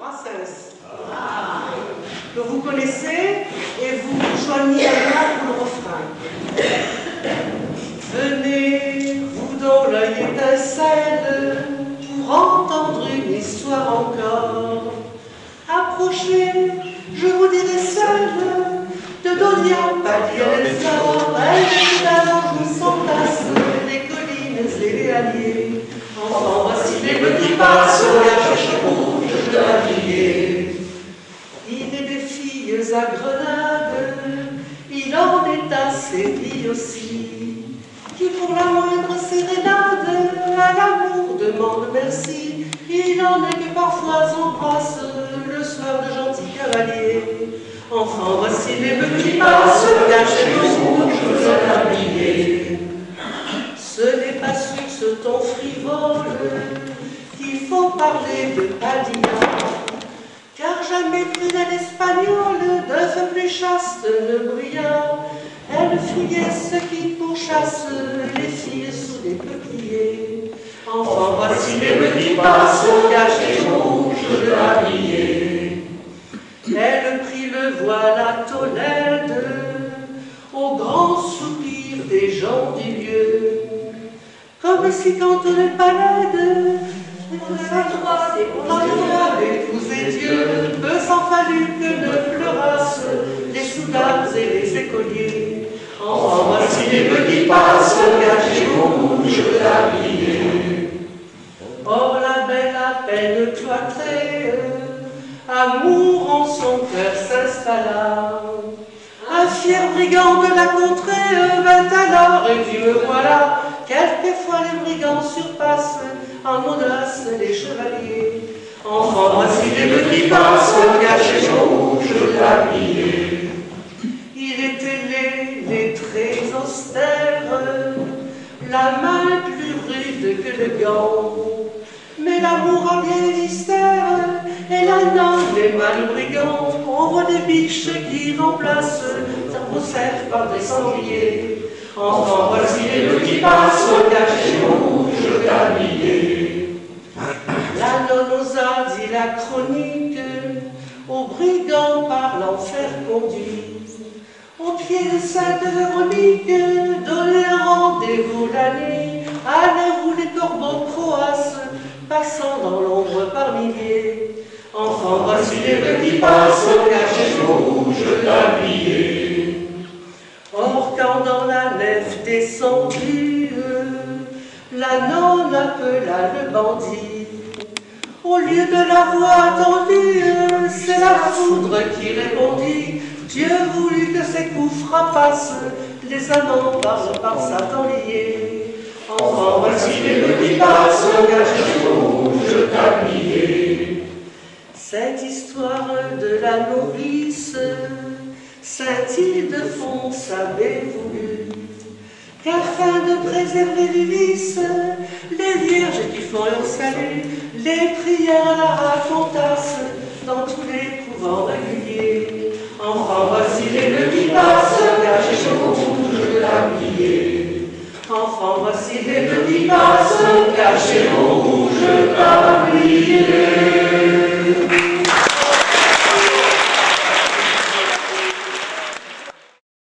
Brassens. Que vous connaissez et vous joignez à moi pour le refrain. Venez, vous dont l'œil étincelle, pour entendre une histoire encore. Approchez, je vous dirai seule, de Donia Palielsa, elle est d'Anjou sans tasse, les collines et les alliés. Enfants, voici les petits passent, la cherche rouge de l'allié. Il est des filles à Grenade, il en est à Séville aussi, qui pour la moindre sérénade à l'amour demande merci. Il en est que parfois embrasse le soir de gentils cavaliers. Enfants, voici les petits passes, cachés rouges de l'habillé. Ce n'est pas sur ce ton frivole qu'il faut parler de Padilla, car jamais prunelle espagnole de feu plus chaste ne brilla. Elle fuyait ce qui pourchasse les filles sous des peupliers. Enfants, voici les petits passes cachés rouges de l'habillé. Elle prit le voile à Tolède au grand soupir des gens du lieu, comme si quand le palais d'épouser Dieu, peu s'en fallut que ne pleurassent les soldats et les écoliers. Enfants, voici les petits passes cachés rouges de l'habillé. Or la belle à peine cloîtrée, amour en son cœur s'installa. Un fier brigand de la contrée vint alors et dit me voilà. Quelquefois les brigands surpassent en audace les chevaliers. Enfants, voici les petits passes cachés rouges de l'habillé. Il était laid, les traits austères, la main plus rude que le gant. Mais l'amour a bien des mystères, et la noble et mal brigand. On voit des biches qui remplacent sa grosseur par des sangliers. Enfants, voici les petits passes cachés rouges d'habillés. La nonne osa, dit la chronique, aux brigands par l'enfer conduit. Au pied de Sainte-Véronique, donner un rendez-vous la nuit, à l'heure où les corbeaux croassent, passant dans l'ombre par milliers. Enfants, voici les petits passes cachés rouges d'habillés. Or, quand dans la nef descendue, la nonne appela le bandit, au lieu de la voix attendue, c'est la foudre qui répondit. Dieu voulut que ses coups frappassent les amants par Satan liés. Enfants, voici les petits passes cachés rouges d'habillés. Cette histoire de la nourrice, Saint Ildefonse avait voulu qu'afin de préserver du vice, les vierges qui font leur salut, les prières la racontassent dans tous les couvents réguliers. Enfants, voici les petits passes cachés rouges de l'habillé. Enfants, voici les petits passes cachés rouges d'habillé.